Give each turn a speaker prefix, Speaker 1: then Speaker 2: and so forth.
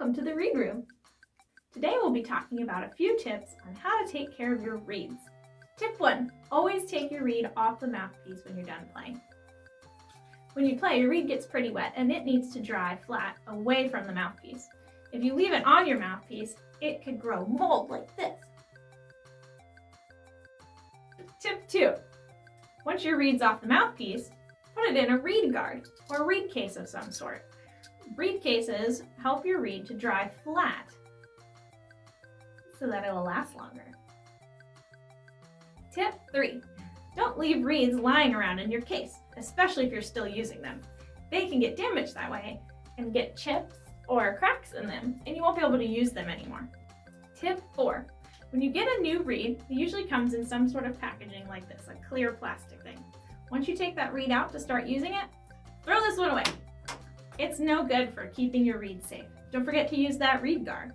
Speaker 1: Welcome to the Reed Room. Today we'll be talking about a few tips on how to take care of your reeds. Tip 1, always take your reed off the mouthpiece when you're done playing. When you play, your reed gets pretty wet and it needs to dry flat away from the mouthpiece. If you leave it on your mouthpiece, it could grow mold like this. Tip 2, once your reed's off the mouthpiece, put it in a reed guard or reed case of some sort. Reed cases help your reed to dry flat so that it will last longer. Tip 3, don't leave reeds lying around in your case, especially if you're still using them. They can get damaged that way and get chips or cracks in them, and you won't be able to use them anymore. Tip 4, when you get a new reed, it usually comes in some sort of packaging like this, a clear plastic thing. Once you take that reed out to start using it, throw this one away. It's no good for keeping your reed safe. Don't forget to use that reed guard.